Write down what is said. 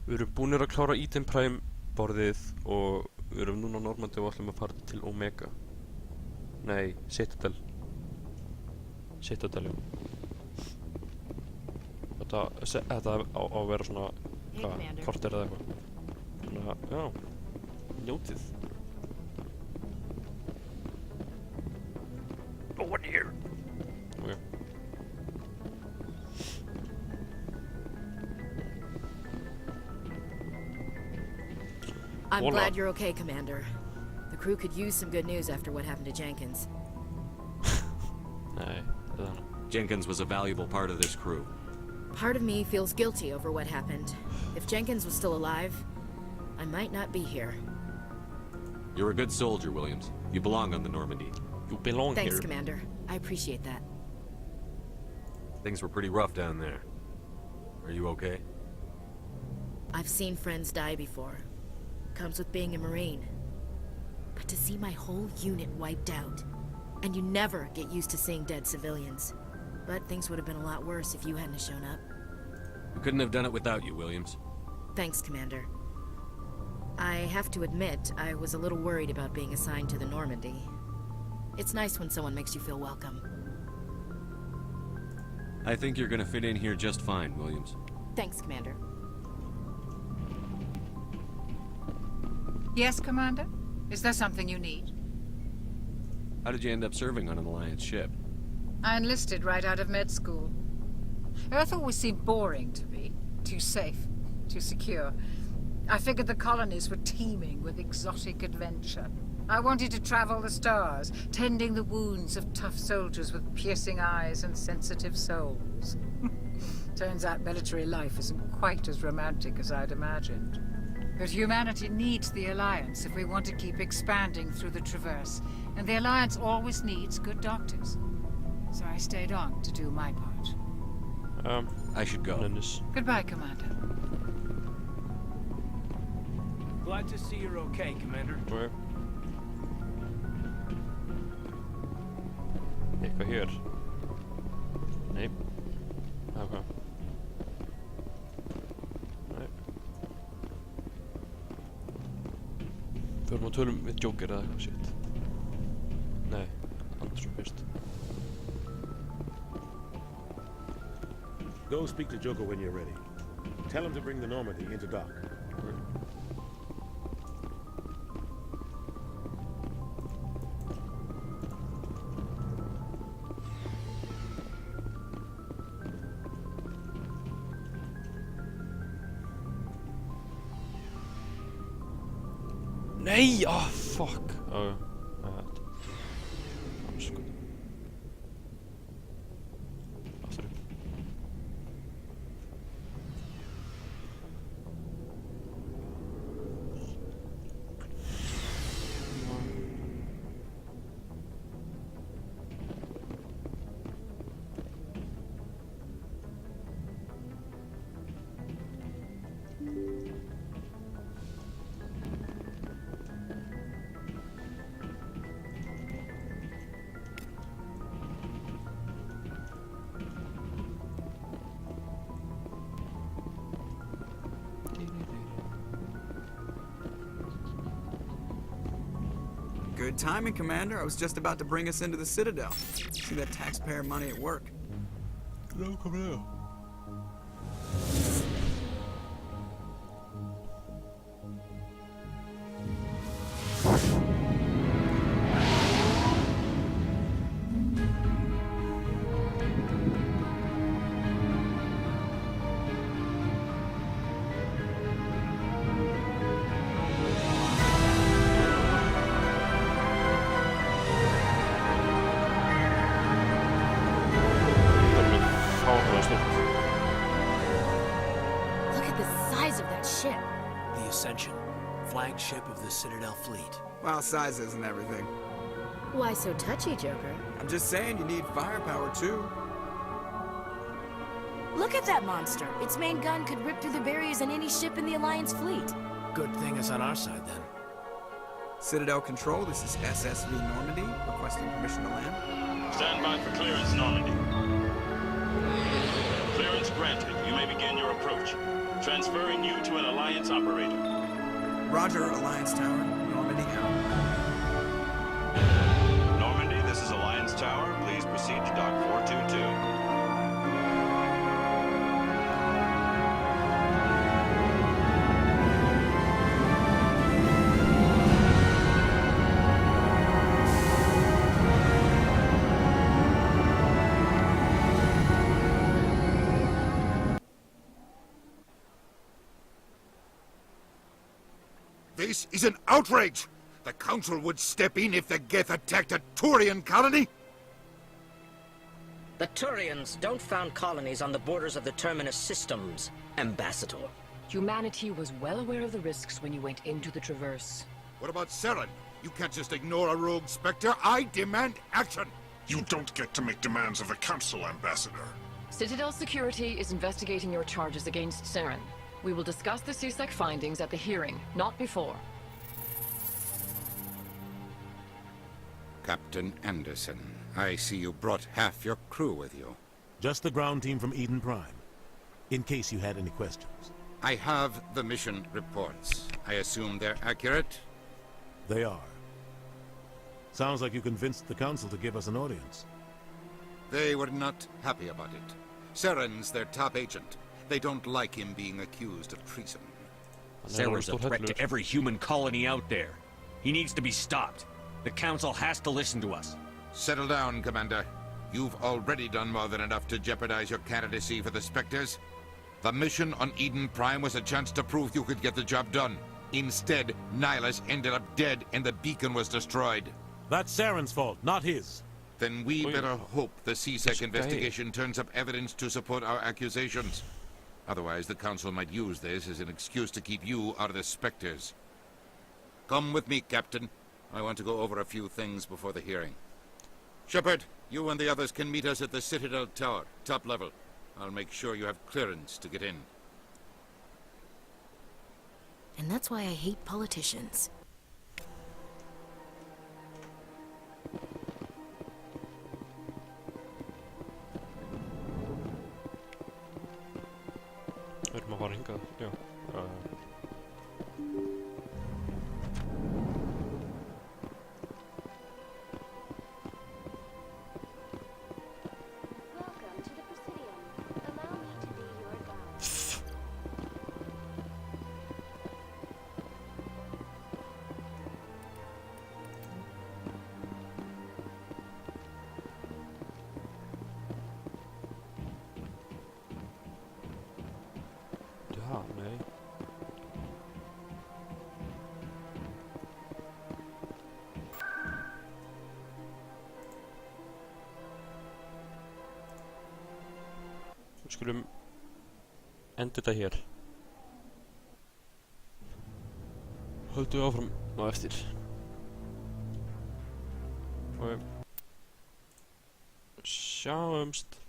Við erum búnir að klára Eden Prime borðið og við erum núna á Normandi og ætlum að fara til Omega. Nei, Citadel. Citadel, já. Þetta á að vera svona, korter eða eitthvað. Þannig að, já, njótið. No one here. Okay. I'm glad you're okay, Commander. The crew could use some good news after what happened to Jenkins. Nej, det är Jenkins was a valuable part of this crew. Part of me feels guilty over what happened. If Jenkins was still alive, I might not be here. You're a good soldier, Williams. You belong on the Normandy. You belong Thanks, here. Commander. I appreciate that. Things were pretty rough down there. Are you okay? I've seen friends die before. Comes with being a Marine. But to see my whole unit wiped out, and you never get used to seeing dead civilians. But things would have been a lot worse if you hadn't shown up. We couldn't have done it without you, Williams. Thanks, Commander. I have to admit, I was a little worried about being assigned to the Normandy. It's nice when someone makes you feel welcome. I think you're gonna fit in here just fine, Williams. Thanks, Commander. Yes, Commander? Is there something you need? How did you end up serving on an Alliance ship? I enlisted right out of med school. Earth always seemed boring to me. Too safe, too secure. I figured the colonies were teeming with exotic adventure. I wanted to travel the stars, tending the wounds of tough soldiers with piercing eyes and sensitive souls. Turns out military life isn't quite as romantic as I'd imagined. But humanity needs the Alliance if we want to keep expanding through the Traverse, and the Alliance always needs good doctors. So I stayed on to do my part. I should go. Goodbye, Commander. Glad to see you're okay, Commander. Okay. Eitthvað hér? Nei. Okay. Nei. Förum að tölum við Joker eða eitthvað shit. Nei, Andersson fyrst. Go speak to Joker when you're ready. Tell him to bring the Normandy into dock. Okay. Nej! Ah, fuck! Okay. Good timing, Commander. I was just about to bring us into the Citadel. See that taxpayer money at work. No, come here. Look at the size of that ship. The Ascension, flagship of the Citadel fleet. Well, size isn't everything. Why so touchy, Joker? I'm just saying you need firepower, too. Look at that monster. Its main gun could rip through the barriers in any ship in the Alliance fleet. Good thing it's on our side, then. Citadel Control, this is SSV Normandy, requesting permission to land. Stand by for clearance, Normandy. Clearance granted. You may begin your approach. Transferring you to an Alliance operator. Roger, Alliance Tower. Normandy out. Normandy, this is Alliance Tower. Please proceed to Dock 422. This is an outrage! The Council would step in if the Geth attacked a Turian colony? The Turians don't found colonies on the borders of the Terminus systems, Ambassador. Humanity was well aware of the risks when you went into the Traverse. What about Saren? You can't just ignore a rogue Spectre. I demand action! You don't get to make demands of the Council, Ambassador. Citadel Security is investigating your charges against Saren. We will discuss the CSEC findings at the hearing, not before. Captain Anderson, I see you brought half your crew with you. Just the ground team from Eden Prime, in case you had any questions. I have the mission reports. I assume they're accurate? They are. Sounds like you convinced the Council to give us an audience. They were not happy about it. Saren's their top agent. They don't like him being accused of treason. Saren's a threat to every human colony out there. He needs to be stopped. The Council has to listen to us. Settle down, Commander. You've already done more than enough to jeopardize your candidacy for the Spectres. The mission on Eden Prime was a chance to prove you could get the job done. Instead, Nihilus ended up dead and the beacon was destroyed. That's Saren's fault, not his. Then we better hope the CSEC investigation turns up evidence to support our accusations. Otherwise, the Council might use this as an excuse to keep you out of the Spectres. Come with me, Captain. I want to go over a few things before the hearing. Shepard, you and the others can meet us at the Citadel Tower, top level. I'll make sure you have clearance to get in. And that's why I hate politicians. Erum að fara hingað, já. Welcome to the Presidium. Allow me to be your guide. Ja, nei. Við skulum enda þetta hér. Höldum við áfram á eftir. Og sjáumst.